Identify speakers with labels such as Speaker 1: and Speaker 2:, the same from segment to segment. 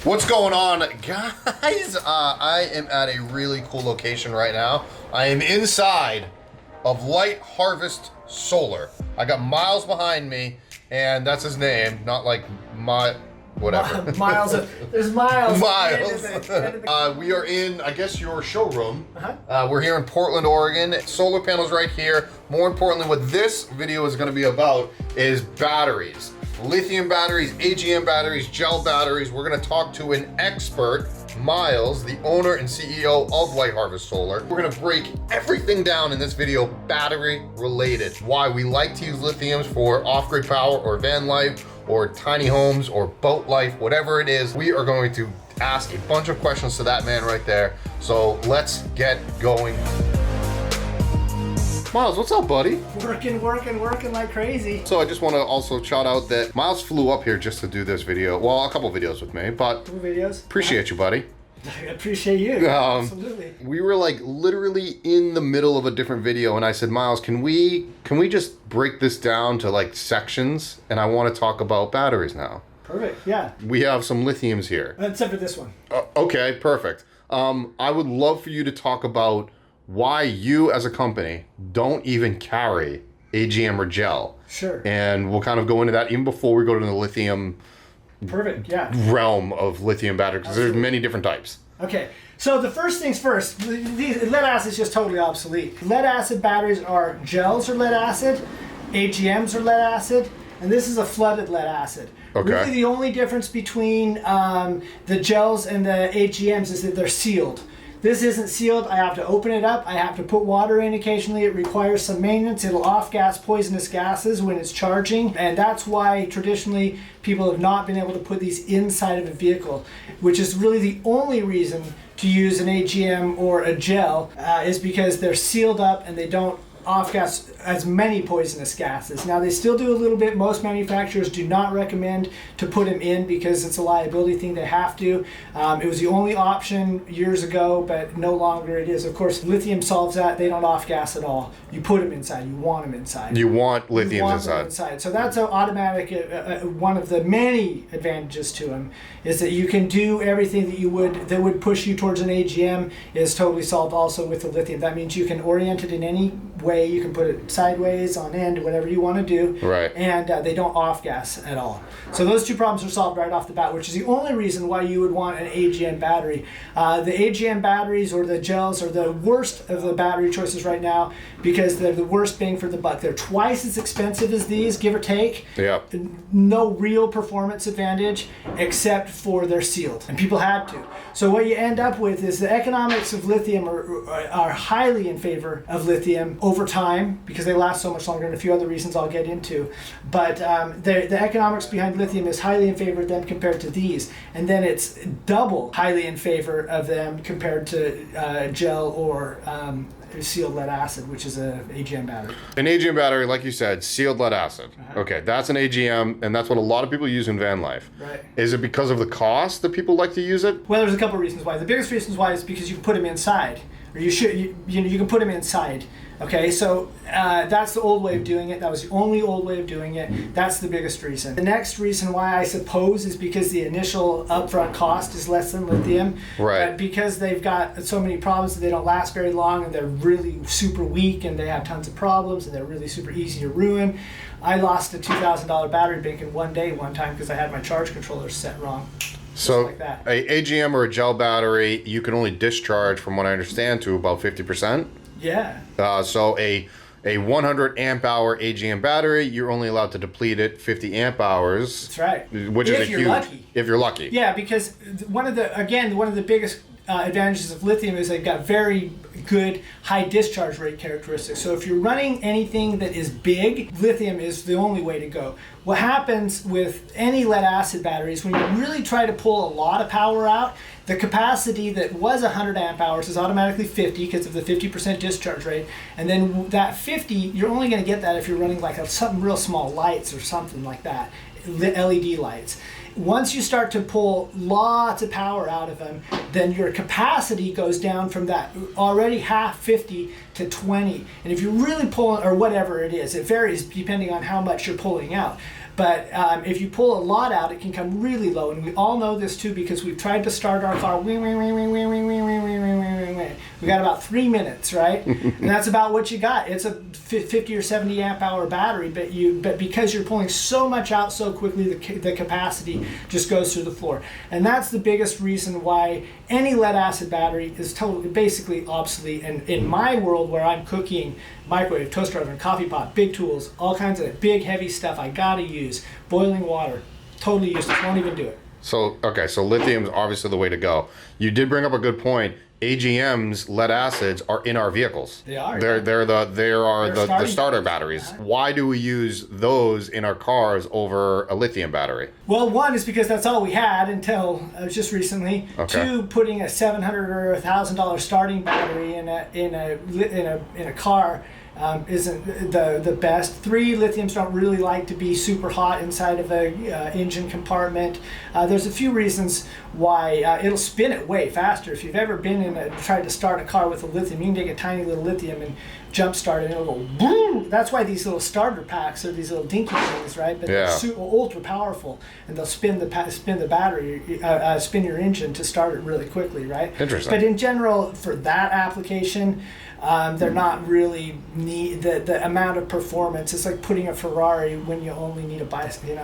Speaker 1: What's going on, guys? I am at a really cool location right now. I am inside of Light Harvest Solar. I got Miles behind me, and that's his name, not like my whatever.
Speaker 2: There's Miles.
Speaker 1: We are in, I guess, your showroom. We're here in Portland, Oregon. Solar panels right here. More importantly, what this video is going to be about is batteries. Lithium batteries, Agm batteries, gel batteries. We're gonna talk to an expert, Miles, the owner and CEO of Light Harvest Solar. We're gonna break everything down in this video battery related. Why we like to use lithiums for off-grid power or van life or tiny homes or boat life, whatever it is. We are going to ask a bunch of questions to that man right there. So let's get going. Miles, what's up, buddy?
Speaker 2: Working like crazy.
Speaker 1: So I just want to also shout out that Miles flew up here just to do this video. Well, a couple videos with me, but appreciate you, buddy.
Speaker 2: I appreciate you. Absolutely.
Speaker 1: We were like literally in the middle of a different video, and I said, Miles, can we just break this down to like sections? And I want to talk about batteries now.
Speaker 2: Perfect. Yeah.
Speaker 1: We have some lithiums here.
Speaker 2: Except for this one.
Speaker 1: Okay, perfect. I would love for you to talk about why you as a company don't even carry AGM or gel.
Speaker 2: Sure.
Speaker 1: And we'll kind of go into that even before we go to the lithium realm of lithium battery, because there's many different types.
Speaker 2: Okay, so the first things first, lead acid is just totally obsolete. Lead acid batteries are gels or lead acid, AGMs or lead acid, and this is a flooded lead acid.
Speaker 1: Okay.
Speaker 2: Really the only difference between the gels and the AGMs is that they're sealed. This isn't sealed. I have to open it up. I have to put water in occasionally. It requires some maintenance. It'll off-gas poisonous gases when it's charging. And that's why traditionally people have not been able to put these inside of a vehicle, which is really the only reason to use an AGM or a gel is because they're sealed up and they don't off-gas as many poisonous gases. Now they still do a little bit. Most manufacturers do not recommend to put them in because it's a liability thing. They have to. It was the only option years ago, but no longer it is. Of course, lithium solves that. They don't off-gas at all. You put them inside. You want them inside.
Speaker 1: You want lithium
Speaker 2: inside. So that's an automatic, one of the many advantages to them is that you can do everything that would push you towards an AGM is totally solved also with the lithium. That means you can orient it in any way. You can put it sideways, on end, whatever you want to do.
Speaker 1: Right.
Speaker 2: And they don't off-gas at all. So those two problems are solved right off the bat, which is the only reason why you would want an AGM battery. The AGM batteries or the gels are the worst of the battery choices right now because they're the worst bang for the buck. They're twice as expensive as these, give or take.
Speaker 1: Yeah.
Speaker 2: No real performance advantage except for they're sealed, and people had to. So what you end up with is the economics of lithium are highly in favor of lithium over time because they last so much longer, and a few other reasons I'll get into. But the economics behind lithium is highly in favor of them compared to these, and then it's double highly in favor of them compared to gel or sealed lead acid, which is a AGM battery.
Speaker 1: An AGM battery, like you said, sealed lead acid. Okay, that's an AGM, and that's what a lot of people use in van life.
Speaker 2: Right.
Speaker 1: Is it because of the cost that people like to use it?
Speaker 2: Well, there's a couple of reasons why. The biggest reasons why is because you can put them inside, or you can put them inside. Okay, so that's the old way of doing it. That was the only old way of doing it. That's the biggest reason. The next reason why, I suppose, is because the initial upfront cost is less than lithium.
Speaker 1: Right.
Speaker 2: Because they've got so many problems that they don't last very long, and they're really super weak, and they have tons of problems, and they're really super easy to ruin. I lost a $2,000 battery bank in one day one time because I had my charge controller set wrong.
Speaker 1: So
Speaker 2: like that.
Speaker 1: A AGM or a gel battery, you can only discharge, from what I understand, to about 50%.
Speaker 2: Yeah.
Speaker 1: So a 100 amp hour AGM battery, you're only allowed to deplete it 50 amp hours.
Speaker 2: That's right.
Speaker 1: Which is huge. If you're lucky.
Speaker 2: Yeah, because one of the biggest advantages of lithium is they've got very good high discharge rate characteristics. So if you're running anything that is big, lithium is the only way to go. What happens with any lead acid batteries, when you really try to pull a lot of power out, the capacity that was 100 amp hours is automatically 50 because of the 50% discharge rate. And then that 50, you're only going to get that if you're running like something real small, lights or something like that, LED lights. Once you start to pull lots of power out of them, then your capacity goes down from that already half 50 to 20. And if you're really pulling, or whatever it is, it varies depending on how much you're pulling out. But if you pull a lot out, it can come really low. And we all know this too because we've tried to start our car. We got about 3 minutes, right? And that's about what you got. It's a 50 or 70 amp hour battery, but because you're pulling so much out so quickly, the capacity just goes through the floor. And that's the biggest reason why any lead acid battery is basically obsolete. And in my world where I'm cooking, microwave, toaster oven, coffee pot, big tools, all kinds of big heavy stuff I gotta use, boiling water, totally useless, won't even do it.
Speaker 1: So, okay, so lithium's obviously the way to go. You did bring up a good point. AGM's lead acids are in our vehicles.
Speaker 2: They are.
Speaker 1: They're the starter batteries. Why do we use those in our cars over a lithium battery?
Speaker 2: Well, one is because that's all we had until just recently.
Speaker 1: Okay.
Speaker 2: Two, putting a $700 or $1,000 starting battery in a car isn't the best. Three, lithiums don't really like to be super hot inside of a engine compartment. There's a few reasons why it'll spin it way faster. If you've ever been tried to start a car with a lithium, you can take a tiny little lithium and jump start it and it'll go boom. That's why these little starter packs are these little dinky things, right? But they're ultra powerful, and they'll spin the battery, spin your engine to start it really quickly, right?
Speaker 1: Interesting.
Speaker 2: But in general, for that application, they're not really the amount of performance. It's like putting a Ferrari when you only need a bicycle.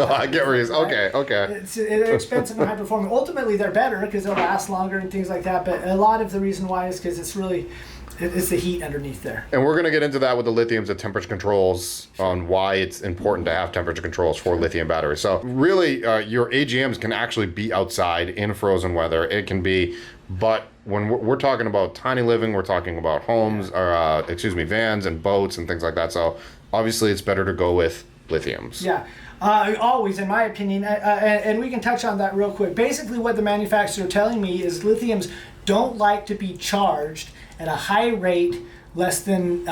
Speaker 1: I get where you're. Okay.
Speaker 2: They're expensive and high performing. Ultimately, they're better because they'll last longer and things like that. But a lot of the reason why is because it's the heat underneath there.
Speaker 1: And we're going to get into that with the lithiums and temperature controls on why it's important to have temperature controls for lithium batteries. So really, your AGMs can actually be outside in frozen weather. It can be, but when we're talking about tiny living, we're talking about homes, or vans and boats and things like that. So obviously, it's better to go with lithiums.
Speaker 2: Yeah. Always, in my opinion, and we can touch on that real quick. Basically, what the manufacturer are telling me is lithiums don't like to be charged at a high rate less than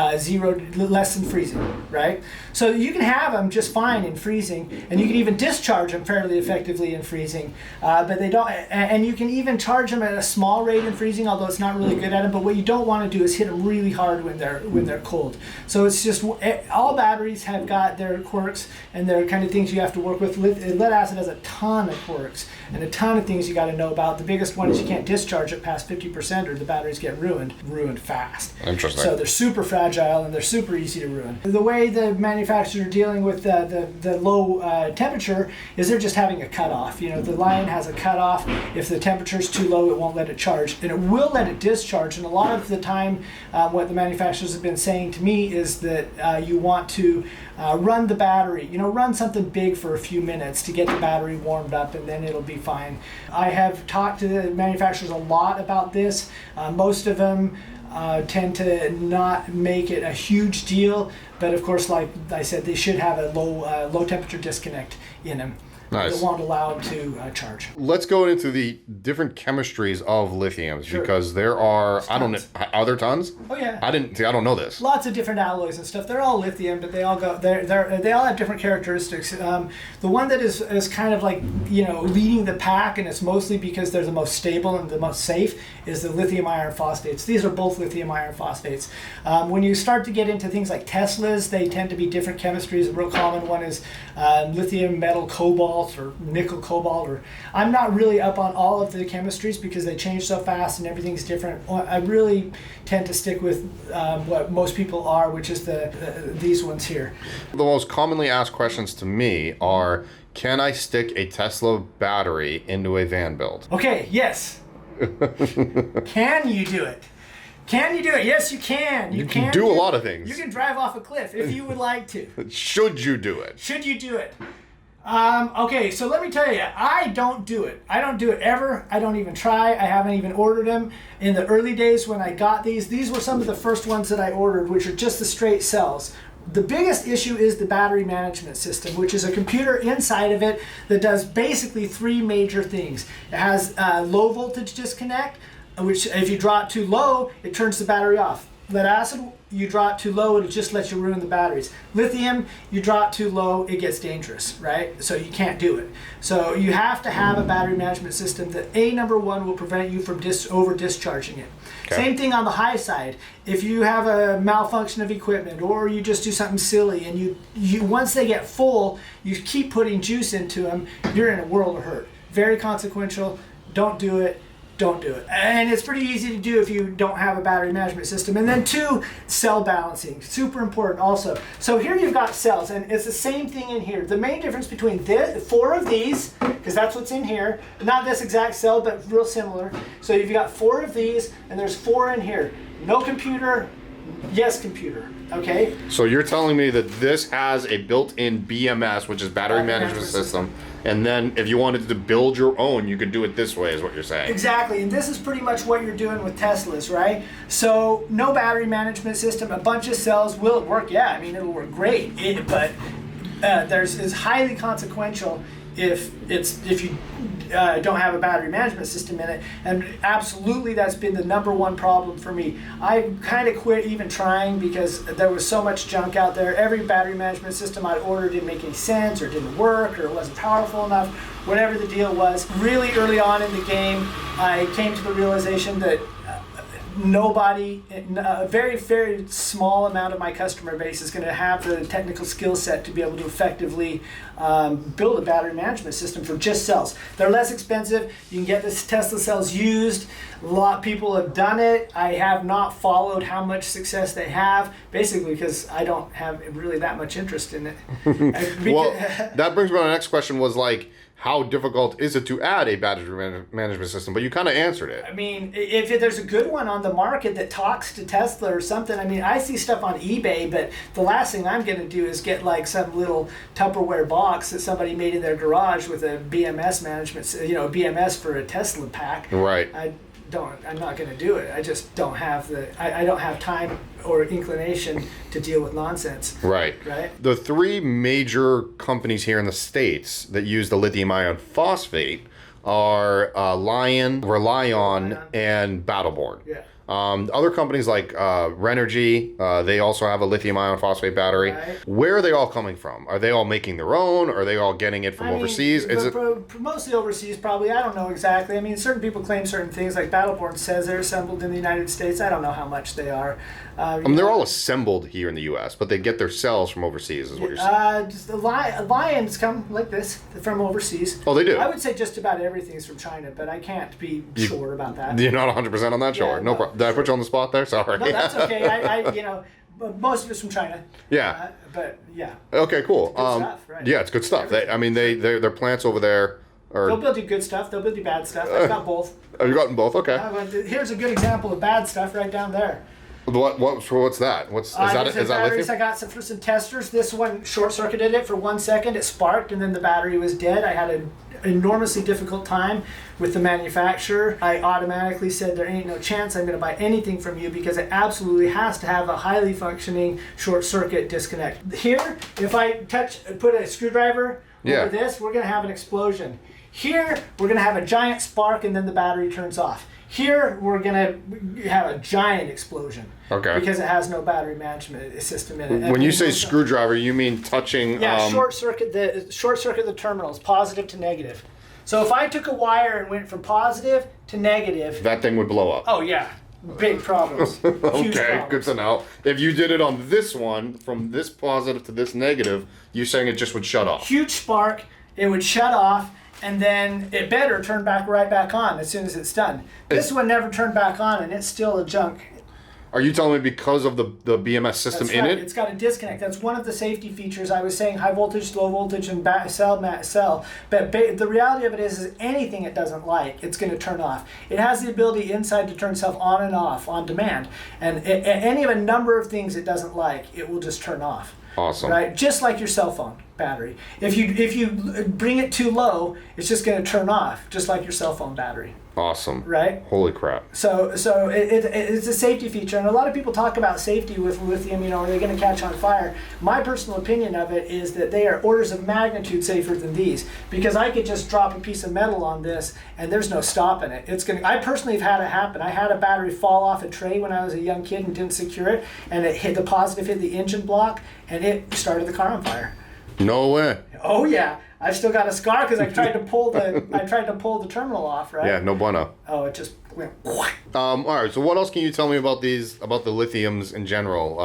Speaker 2: freezing, right? So you can have them just fine in freezing, and you can even discharge them fairly effectively in freezing, but they don't, and you can even charge them at a small rate in freezing, although it's not really good at them. But what you don't want to do is hit them really hard when they're cold. So it's just, all batteries have got their quirks and their kind of things you have to work with. Lead acid has a ton of quirks and a ton of things you got to know about. The biggest one is you can't discharge it past 50% or the batteries get ruined fast.
Speaker 1: Interesting.
Speaker 2: So they're super fragile and they're super easy to ruin. The way the manufacturers are dealing with the low temperature is they're just having a cutoff. The line has a cutoff. If the temperature's too low, it won't let it charge, and it will let it discharge. And a lot of the time, what the manufacturers have been saying to me is that you want to run the battery, run something big for a few minutes to get the battery warmed up, and then it'll be fine. I have talked to the manufacturers a lot about this. Most of them tend to not make it a huge deal, but of course, like I said, they should have a low temperature disconnect in them.
Speaker 1: Nice.
Speaker 2: That won't allow them to charge.
Speaker 1: Let's go into the different chemistries of lithiums, because there are, are there tons?
Speaker 2: Oh yeah.
Speaker 1: I don't know this.
Speaker 2: Lots of different alloys and stuff. They're all lithium, but they all have different characteristics. The one that is kind of like, leading the pack, and it's mostly because they're the most stable and the most safe, is the lithium iron phosphates. These are both lithium iron phosphates. When you start to get into things like Teslas, they tend to be different chemistries. A real common one is lithium metal cobalt or nickel cobalt. Or I'm not really up on all of the chemistries because they change so fast and everything's different. I really tend to stick with what most people are, which is these ones here.
Speaker 1: The most commonly asked questions to me are, can I stick a Tesla battery into a van build?
Speaker 2: Okay, yes. Can you do it? Can you do it? Yes, you can.
Speaker 1: You can do a lot of things.
Speaker 2: You can drive off a cliff if you would like to.
Speaker 1: Should you do it?
Speaker 2: Should you do it? Okay, so let me tell you, I don't do it. I don't do it ever. I don't even try. I haven't even ordered them. In the early days when I got these were some of the first ones that I ordered, which are just the straight cells. The biggest issue is the battery management system, which is a computer inside of it that does basically three major things. It has low voltage disconnect, which if you draw it too low, it turns the battery off. Lead acid, you drop too low, it'll just let you ruin the batteries. Lithium, you drop too low, it gets dangerous, right? So you can't do it. So you have to have a battery management system that number one will prevent you from over discharging it. Okay. Same thing on the high side. If you have a malfunction of equipment or you just do something silly and you once they get full, you keep putting juice into them, you're in a world of hurt. Very consequential. Don't do it. Don't do it. And it's pretty easy to do if you don't have a battery management system. And then 2, cell balancing. Super important also. So here you've got cells, and it's the same thing in here. The main difference between 4 of these, because that's what's in here, not this exact cell, but real similar. So you've got 4 of these, and there's 4 in here. No computer, yes computer. Okay?
Speaker 1: So you're telling me that this has a built-in BMS, which is battery management system. And then if you wanted to build your own, you could do it this way, is what you're saying.
Speaker 2: Exactly, and this is pretty much what you're doing with Teslas, right? So no battery management system, a bunch of cells. Will it work? Yeah, I mean, it'll work great, but it's highly consequential if you don't have a battery management system in it. And absolutely, that's been the #1 problem for me. I kind of quit even trying because there was so much junk out there. Every battery management system I ordered didn't make any sense or didn't work or wasn't powerful enough, whatever the deal was. Really early on in the game, I came to the realization that a very, very small amount of my customer base is going to have the technical skill set to be able to effectively build a battery management system for just cells. They're less expensive. You can get this Tesla cells used. A lot of people have done it. I have not followed how much success they have, basically because I don't have really that much interest in it.
Speaker 1: Well, that brings me to the next question was like, how difficult is it to add a battery management system? But you kind of answered it.
Speaker 2: I mean, if there's a good one on the market that talks to Tesla or something, I mean, I see stuff on eBay, but the last thing I'm going to do is get like some little Tupperware box that somebody made in their garage with a BMS management, BMS for a Tesla pack.
Speaker 1: Right.
Speaker 2: I'm not going to do it. I just don't have I don't have time or inclination to deal with nonsense.
Speaker 1: Right. The 3 major companies here in the States that use the lithium ion phosphate are Lion, Relion, and Battleborn.
Speaker 2: Yeah.
Speaker 1: Other companies like Renergy, they also have a lithium ion phosphate battery.
Speaker 2: Right.
Speaker 1: Where are they all coming from? Are they all making their own? Are they all getting it from overseas? Is it
Speaker 2: mostly overseas? Probably. I don't know exactly. I mean, certain people claim certain things. Like Battleborn says they're assembled in the United States. I don't know how much they are.
Speaker 1: They're all assembled here in the U.S., but they get their cells from overseas, is what you're saying.
Speaker 2: Just the Lions come like this from overseas.
Speaker 1: Oh, they do?
Speaker 2: I would say just about everything's from China, but I can't be sure about that.
Speaker 1: You're not 100% on that, sure. No problem. Did I put you on the spot there? Sorry.
Speaker 2: No, that's okay. But most of it's from China.
Speaker 1: Yeah.
Speaker 2: But yeah.
Speaker 1: Okay, cool.
Speaker 2: It's good stuff, right?
Speaker 1: Yeah, it's good stuff. Their plants over there are...
Speaker 2: They'll build you good stuff. They'll build you bad stuff. I've got both.
Speaker 1: Have you gotten both? Okay.
Speaker 2: Here's a good example of bad stuff right down there.
Speaker 1: What's that? Is that lithium?
Speaker 2: I got some testers. This one short-circuited it for 1 second. It sparked, and then the battery was dead. I had an enormously difficult time with the manufacturer. I automatically said there ain't no chance I'm going to buy anything from you because it absolutely has to have a highly functioning short-circuit disconnect. Here, if I put a screwdriver over this, we're going to have an explosion. Here, we're going to have a giant spark, and then the battery turns off. Here, we're going to have a giant explosion.
Speaker 1: Okay.
Speaker 2: Because it has no battery management system in it.
Speaker 1: When you say screwdriver, you mean touching...
Speaker 2: Yeah, short circuit the terminals, positive to negative. So if I took a wire and went from positive to negative...
Speaker 1: That thing would blow up.
Speaker 2: Oh, yeah. Big problems. Huge problems.
Speaker 1: Good to know. If you did it on this one, from this positive to this negative, you're saying it just would shut off.
Speaker 2: Huge spark, it would shut off, and then it better turn right back on as soon as it's done. This one never turned back on, and it's still a junk.
Speaker 1: Are you telling me because of the BMS system in it?
Speaker 2: It's got a disconnect. That's one of the safety features. I was saying high voltage, low voltage, and cell. But the reality of it is anything it doesn't like, it's going to turn off. It has the ability inside to turn itself on and off on demand. And any of a number of things it doesn't like, it will just turn off.
Speaker 1: Awesome.
Speaker 2: Right? Just like your cell phone. battery. If you bring it too low, it's just going to turn off, just like your cell phone battery.
Speaker 1: Awesome.
Speaker 2: Right?
Speaker 1: Holy crap.
Speaker 2: So it's a safety feature, and a lot of people talk about safety with lithium, you know, are they going to catch on fire? My personal opinion of it is that they are orders of magnitude safer than these, because I could just drop a piece of metal on this and there's no stopping it. I personally have had it happen. I had a battery fall off a tray when I was a young kid and didn't secure it, and it hit the positive, hit the engine block, and it started the car on fire.
Speaker 1: No way.
Speaker 2: Oh yeah. I've still got a scar because I tried to pull the terminal off, right?
Speaker 1: Yeah, no bueno.
Speaker 2: Oh, it just went.
Speaker 1: All right. So what else can you tell me about the lithiums in general?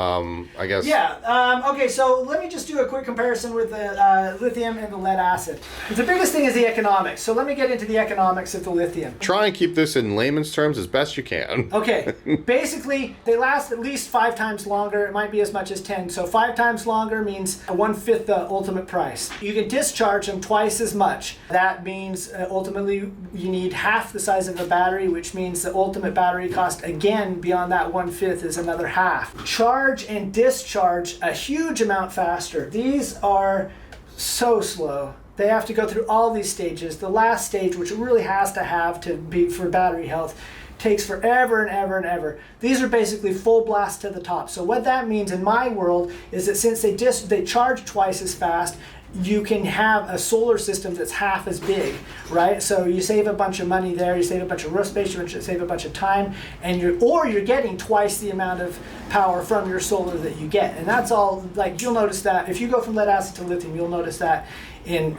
Speaker 1: I guess.
Speaker 2: Yeah. Okay. So let me just do a quick comparison with the lithium and the lead acid. The biggest thing is the economics. So let me get into the economics of the lithium.
Speaker 1: Try and keep this in layman's terms as best you can.
Speaker 2: Okay. Basically, they last at least 5 times longer. It might be as much as 10. So 5 times longer means 1/5 the ultimate price. You can discharge them twice as much. That means ultimately you need half the size of a battery, which means the ultimate battery cost again beyond that 1/5 is another half. Charge and discharge a huge amount faster. These are so slow. They have to go through all these stages. The last stage, which it really has to have to be for battery health, takes forever and ever and ever. These are basically full blast to the top. So what that means in my world is that since they charge twice as fast, you can have a solar system that's half as big, right? So you save a bunch of money there, you save a bunch of roof space, you save a bunch of time, and you're getting twice the amount of power from your solar that you get. And that's all, like, you'll notice that if you go from lead acid to lithium, you'll notice that in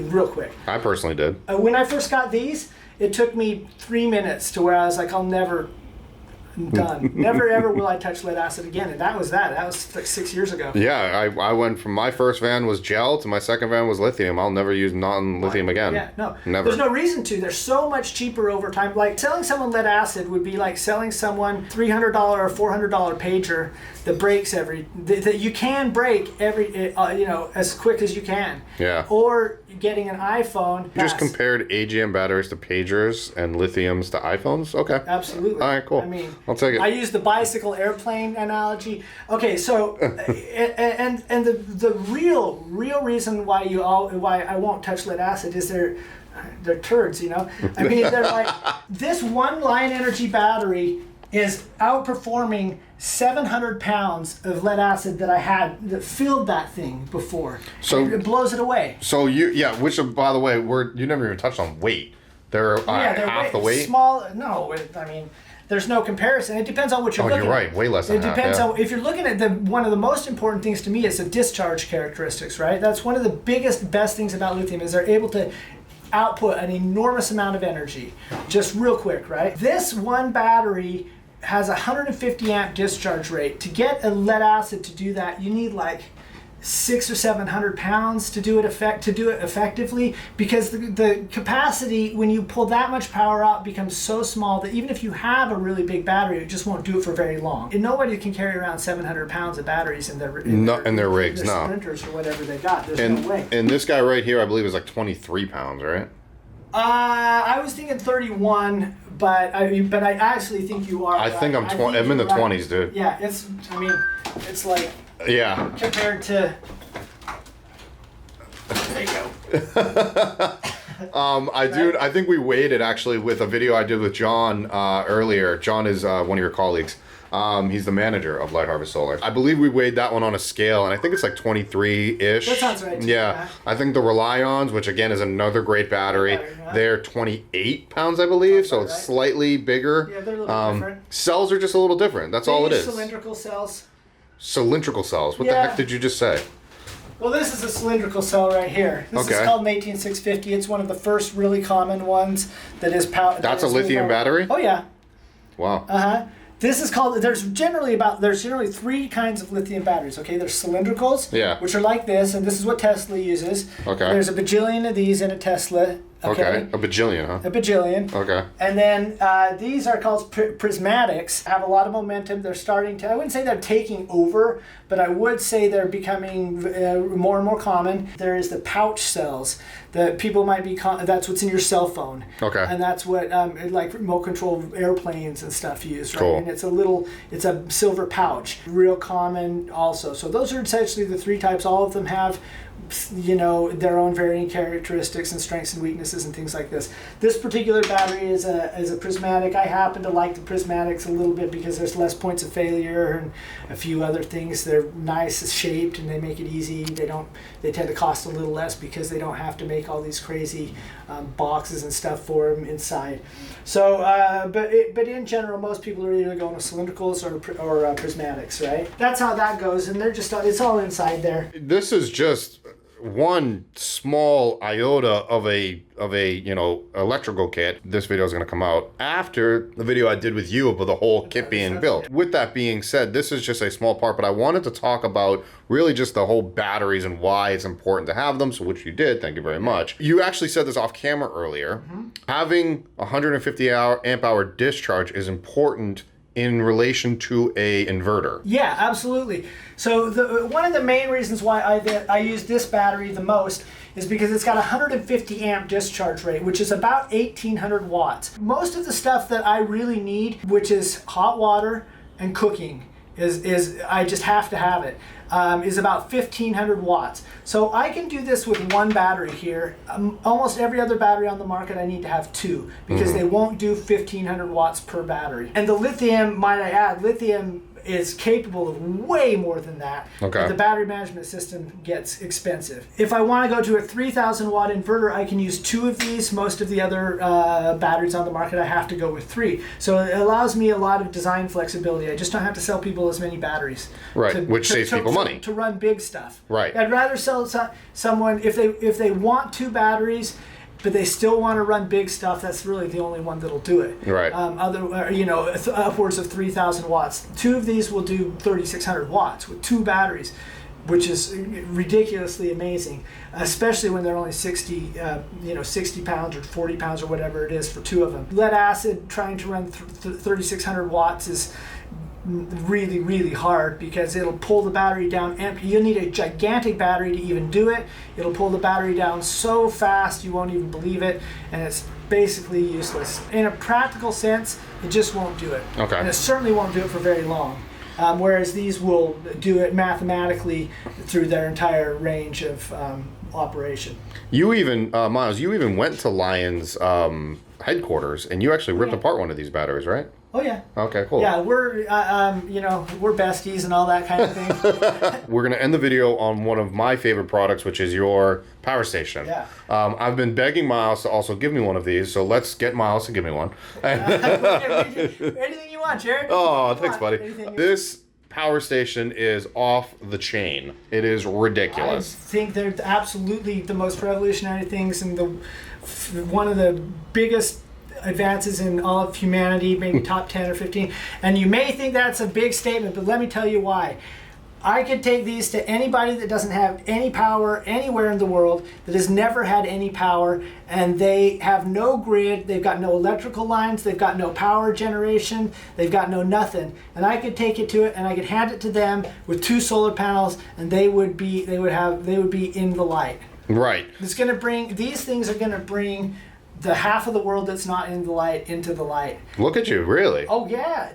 Speaker 2: real quick.
Speaker 1: I personally did.
Speaker 2: When I first got these, it took me 3 minutes to where I was like, I'll never done. Never ever will I touch lead acid again. And that was like 6 years ago.
Speaker 1: Yeah, I went from my first van was gel to my second van was lithium. I'll never use non-lithium again.
Speaker 2: Yeah, no.
Speaker 1: Never.
Speaker 2: There's no reason to. They're so much cheaper over time. Like selling someone lead acid would be like selling someone $300 or $400 pager that breaks that you can break as quick as you can.
Speaker 1: Yeah.
Speaker 2: Or getting an iPhone.
Speaker 1: You just compared Agm batteries to pagers and lithiums to iPhones? Okay.
Speaker 2: Absolutely.
Speaker 1: All right, cool.
Speaker 2: I mean,
Speaker 1: I'll take it.
Speaker 2: I use the bicycle airplane analogy. Okay, so and the real reason why I won't touch lead acid is they're turds, you know. I mean, they're like this one line energy battery is outperforming 700 pounds of lead acid that I had that filled that thing before. So it blows it away.
Speaker 1: So which by the way, you never even touched on weight. They're half the weight.
Speaker 2: Small. No, I mean, there's no comparison. It depends on what you're looking at.
Speaker 1: Oh, you're right. Way less than half.
Speaker 2: It depends on if you're looking at one of the most important things to me is the discharge characteristics, right? That's one of the best things about lithium is they're able to output an enormous amount of energy just real quick, right? This one battery has a 150 amp discharge rate. To get a lead acid to do that, you need like 600 or 700 pounds to do it effectively, because the capacity when you pull that much power out becomes so small that even if you have a really big battery, it just won't do it for very long. And nobody can carry around 700 pounds of batteries in their rigs, their sprinters or whatever they got. There's no way.
Speaker 1: And this guy right here, I believe, is like 23 pounds, right?
Speaker 2: I was thinking 31, but I actually think you are.
Speaker 1: I think I'm 20. I'm in the 20s, dude.
Speaker 2: Yeah, it's like.
Speaker 1: Yeah.
Speaker 2: Compared to. There you go.
Speaker 1: I think we weighed it actually with a video I did with John earlier. John is one of your colleagues. He's the manager of Light Harvest Solar. I believe we weighed that one on a scale, and I think it's like 23-ish.
Speaker 2: That sounds right.
Speaker 1: Yeah. I think the Rely-Ons, which again is another great battery, they're 28 pounds, I believe, so it's slightly bigger.
Speaker 2: Yeah, they're a little different.
Speaker 1: Cells are just a little different. That's all it is.
Speaker 2: Cylindrical cells.
Speaker 1: Cylindrical cells? What the heck did you just say?
Speaker 2: Well, this is a cylindrical cell right here. This is called an 18650. It's one of the first really common ones that is powered.
Speaker 1: That's a lithium battery?
Speaker 2: Oh, yeah.
Speaker 1: Wow.
Speaker 2: Uh-huh. This is called, there's generally 3 kinds of lithium batteries, okay? There's cylindricals, which are like this, and this is what Tesla uses.
Speaker 1: Okay.
Speaker 2: There's a bajillion of these in a Tesla. Okay.
Speaker 1: A bajillion, huh?
Speaker 2: A bajillion.
Speaker 1: Okay.
Speaker 2: And then these are called prismatics, have a lot of momentum. They're starting to, I wouldn't say they're taking over, but I would say they're becoming more and more common. There is the pouch cells that people might be, that's what's in your cell phone.
Speaker 1: Okay.
Speaker 2: And that's what like remote control airplanes and stuff use, right?
Speaker 1: Cool.
Speaker 2: And it's a silver pouch, real common also. So those are essentially the 3 types. All of them have you know, their own varying characteristics and strengths and weaknesses and things like this. This particular battery is a prismatic. I happen to like the prismatics a little bit because there's less points of failure and a few other things. They're nice shaped and they make it easy. They tend to cost a little less because they don't have to make all these crazy boxes and stuff for them inside. So, but in general, most people are either going with cylindricals or prismatics, right? That's how that goes, and it's all inside there.
Speaker 1: This is just one small iota of a you know, electrical kit. This video is going to come out after the video I did with you about the whole kit being built. With that being said, this is just a small part, but I wanted to talk about really just the whole batteries and why it's important to have them, so which you did, thank you very much. You actually said this off camera earlier. Having 150 amp hour discharge is important in relation to a inverter.
Speaker 2: Yeah, absolutely. So one of the main reasons why I use this battery the most is because it's got a 150 amp discharge rate, which is about 1800 watts. Most of the stuff that I really need, which is hot water and cooking, is I just have to have it, is about 1500 watts. So I can do this with one battery here. Almost every other battery on the market I need to have two because they won't do 1500 watts per battery. And the lithium, might I add, lithium is capable of way more than that.
Speaker 1: Okay.
Speaker 2: But the battery management system gets expensive. If I want to go to a 3000 watt inverter, I can use two of these. Most of the other batteries on the market, I have to go with three. So it allows me a lot of design flexibility. I just don't have to sell people as many batteries.
Speaker 1: Right, which saves people money.
Speaker 2: To run big stuff.
Speaker 1: Right.
Speaker 2: I'd rather sell someone, if they want two batteries, but they still want to run big stuff, that's really the only one that'll do it.
Speaker 1: Right.
Speaker 2: Upwards of 3,000 watts. Two of these will do 3,600 watts with two batteries, which is ridiculously amazing, especially when they're only 60 pounds or 40 pounds or whatever it is for two of them. Lead acid trying to run 3,600 watts is really, really hard because it'll pull the battery down empty. You'll need a gigantic battery to even do it. It'll pull the battery down so fast you won't even believe it, and it's basically useless. In a practical sense, it just won't do it.
Speaker 1: Okay.
Speaker 2: And it certainly won't do it for very long. Whereas these will do it mathematically through their entire range of operation.
Speaker 1: You even, Miles, you even went to Lion's headquarters and you actually ripped apart one of these batteries, right?
Speaker 2: Oh yeah.
Speaker 1: Okay, cool.
Speaker 2: Yeah, we're we're besties and all that kind of thing.
Speaker 1: We're gonna end the video on one of my favorite products, which is your power station.
Speaker 2: Yeah.
Speaker 1: I've been begging Miles to also give me one of these, so let's get Miles to give me one.
Speaker 2: Anything you want, Jarrod.
Speaker 1: Oh, thanks, buddy. This power station is off the chain. It is ridiculous.
Speaker 2: I think they're absolutely the most revolutionary things and one of the biggest advances in all of humanity, maybe top 10 or 15. And you may think that's a big statement, but let me tell you why. I could take these to anybody that doesn't have any power anywhere in the world, that has never had any power, and they have no grid, they've got no electrical lines, they've got no power generation, they've got no nothing. And I could take it to it and I could hand it to them with two solar panels and they would be in the light.
Speaker 1: Right.
Speaker 2: These things are gonna bring the half of the world that's not in the light into the light.
Speaker 1: Look at you, really?
Speaker 2: Oh yeah,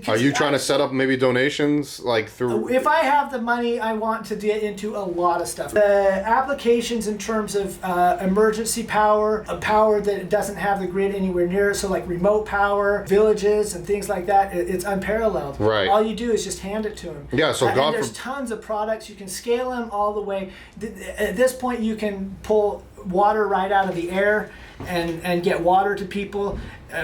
Speaker 1: Are you trying to set up maybe donations like through?
Speaker 2: If I have the money, I want to get into a lot of stuff. The applications in terms of emergency power, a power that doesn't have the grid anywhere near it, so like remote power, villages and things like that, it's unparalleled.
Speaker 1: Right.
Speaker 2: All you do is just hand it to them.
Speaker 1: Yeah. So
Speaker 2: and there's tons of products. You can scale them all the way. At this point, you can pull water right out of the air and get water to people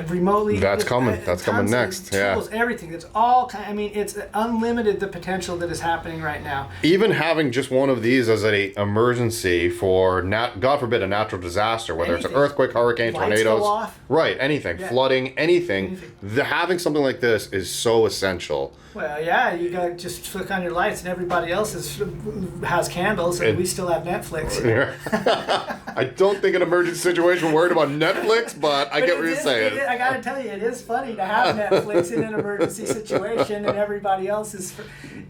Speaker 2: remotely.
Speaker 1: That's coming. That's coming next.
Speaker 2: Tools, everything. It's all kind. I mean, it's unlimited, the potential that is happening right now.
Speaker 1: Even having just one of these as an emergency for God forbid a natural disaster, whether it's an earthquake, hurricane,
Speaker 2: Lights
Speaker 1: tornadoes,
Speaker 2: go off.
Speaker 1: Right? Anything, flooding, anything. Having something like this is so essential.
Speaker 2: Well, yeah, you got to just flick on your lights, and everybody else has candles, and we still have Netflix.
Speaker 1: I don't think an emergency situation worried about Netflix, but I get what you're saying.
Speaker 2: I gotta tell you, it is funny to have Netflix in an emergency situation and everybody else is,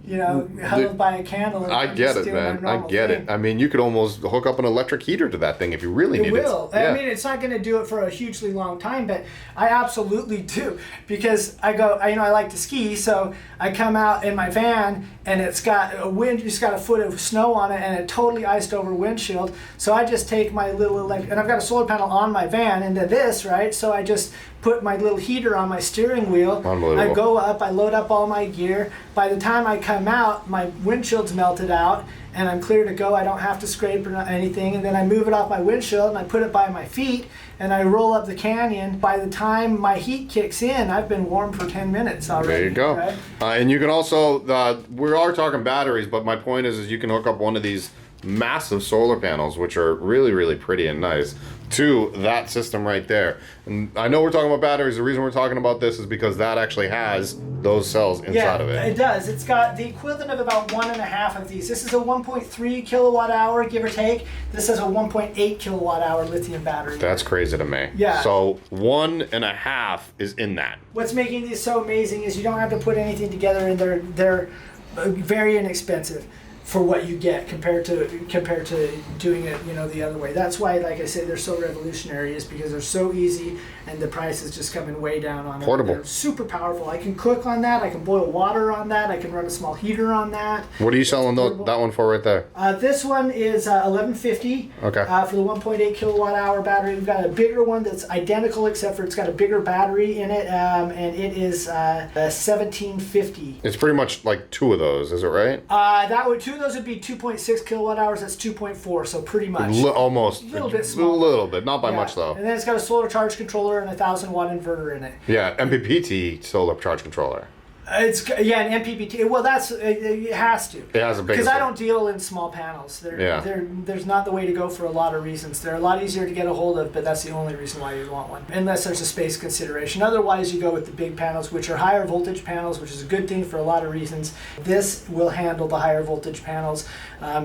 Speaker 2: you know, held by a candle. And
Speaker 1: I get it, man. I get it. I mean, you could almost hook up an electric heater to that thing if you really needed it.
Speaker 2: It will. I mean, it's not going to do it for a hugely long time, but I absolutely do, because I like to ski, so I come out in my van and it's got a foot of snow on it and a totally iced over windshield. So I just take my little and I've got a solar panel on my van into this, right? So I just put my little heater on my steering wheel. I go up, I load up all my gear. By the time I come out, my windshield's melted out and I'm clear to go. I don't have to scrape or anything. And then I move it off my windshield and I put it by my feet and I roll up the canyon. By the time my heat kicks in, I've been warm for 10 minutes already.
Speaker 1: There you go.
Speaker 2: Right?
Speaker 1: And you can also, we are talking batteries, but my point is you can hook up one of these massive solar panels, which are really, really pretty and nice, to that system right there. And I know we're talking about batteries. The reason we're talking about this is because that actually has those cells inside of it.
Speaker 2: Yeah, it does. It's got the equivalent of about 1.5 of these. This is a 1.3 kilowatt hour, give or take. This is a 1.8 kilowatt hour lithium battery.
Speaker 1: That's crazy to me.
Speaker 2: Yeah.
Speaker 1: So 1.5 is in that.
Speaker 2: What's making these so amazing is you don't have to put anything together, and they're very inexpensive for what you get compared to doing it, you know, the other way. That's why, like I say, they're so revolutionary, is because they're so easy and the price is just coming way down on it.
Speaker 1: Portable.
Speaker 2: They're super powerful. I can cook on that. I can boil water on that. I can run a small heater on that.
Speaker 1: What are you selling that one for right there?
Speaker 2: This one is $11.50.
Speaker 1: Okay.
Speaker 2: For the 1.8 kilowatt hour battery. We've got a bigger one that's identical, except for it's got a bigger battery in it, and it is $17.50.
Speaker 1: It's pretty much like two of those, is it right?
Speaker 2: Two of those would be 2.6 kilowatt hours. That's 2.4, so pretty much.
Speaker 1: Almost.
Speaker 2: A little bit smaller.
Speaker 1: A little bit, not by much though.
Speaker 2: And then it's got a solar charge controller and a 1,000-watt inverter in it.
Speaker 1: Yeah, MPPT solar charge controller.
Speaker 2: An MPPT. Well, it has to.
Speaker 1: It has a big.
Speaker 2: Because I don't deal in small panels. There's not the way to go for a lot of reasons. They're a lot easier to get a hold of, but that's the only reason why you want one, unless there's a space consideration. Otherwise, you go with the big panels, which are higher voltage panels, which is a good thing for a lot of reasons. This will handle the higher voltage panels.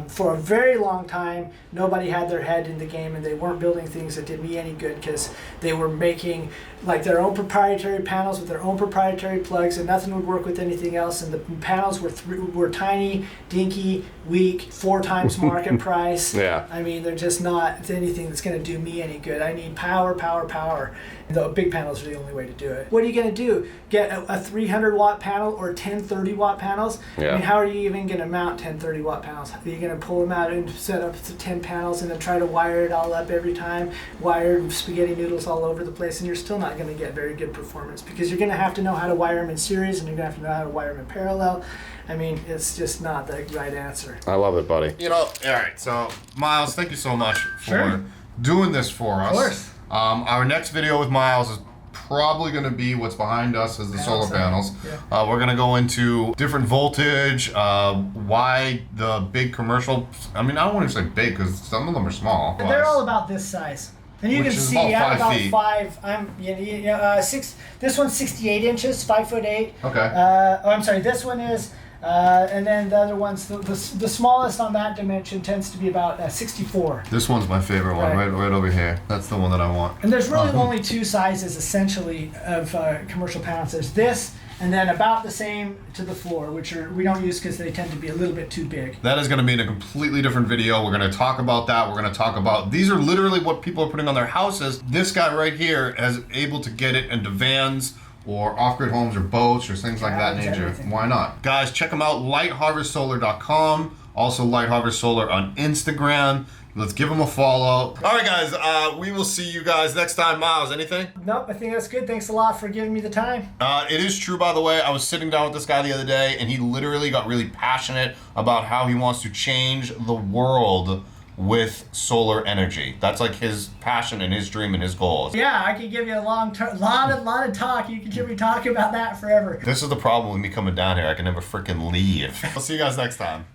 Speaker 2: For a very long time, nobody had their head in the game, and they weren't building things that did me any good, because they were making like their own proprietary panels with their own proprietary plugs, and nothing would work with anything else. And the panels were tiny, dinky, weak, 4 times market price.
Speaker 1: Yeah.
Speaker 2: I mean, they're just not anything that's going to do me any good. I need power, power, power. The big panels are the only way to do it. What are you going to do? Get a 300-watt panel or 10 30-watt panels?
Speaker 1: Yeah.
Speaker 2: I mean, how are you even going to mount 10 30-watt panels? Are you going to pull them out and set up 10 panels and then try to wire it all up every time? Wire spaghetti noodles all over the place, and you're still not going to get very good performance, because you're going to have to know how to wire them in series, and you're going to have to know how to wire them in parallel. I mean, it's just not the right answer.
Speaker 1: I love it, buddy. You know, all right, so Miles, thank you so much for doing this for us.
Speaker 2: Of course.
Speaker 1: Our next video with Miles is probably going to be what's behind us is the solar panels.
Speaker 2: Yeah.
Speaker 1: We're going to go into different voltage, why the big commercial, I mean, I don't want to say big because some of them are small.
Speaker 2: They're all about this size. And you
Speaker 1: Which
Speaker 2: can
Speaker 1: is
Speaker 2: see
Speaker 1: about
Speaker 2: I'm
Speaker 1: 5
Speaker 2: about
Speaker 1: feet.
Speaker 2: 5. I'm 6. This one's 68 inches, 5'8".
Speaker 1: Okay.
Speaker 2: I'm sorry. This one is, and then the other one's the smallest on that dimension tends to be about 64.
Speaker 1: This one's my favorite one, right over here. That's the one that I want.
Speaker 2: And there's really only 2 sizes essentially of commercial panels. There's this, and then about the same to the floor, which we don't use because they tend to be a little bit too big.
Speaker 1: That is going to be in a completely different video. We're going to talk about that. We're going to talk about, these are literally what people are putting on their houses. This guy right here is able to get it into vans or off-grid homes or boats or things like that nature.
Speaker 2: Everything.
Speaker 1: Why not? Guys, check them out, lightharvestsolar.com. Also Light Harvest Solar on Instagram. Let's give them a follow. All right, guys, we will see you guys next time. Miles, anything?
Speaker 2: Nope, I think that's good. Thanks a lot for giving me the time.
Speaker 1: It is true, by the way. I was sitting down with this guy the other day, and he literally got really passionate about how he wants to change the world with solar energy. That's like his passion and his dream and his goals.
Speaker 2: Yeah, I could give you a lot of talk. You could hear me talk about that forever.
Speaker 1: This is the problem with me coming down here. I can never freaking leave. I'll see you guys next time.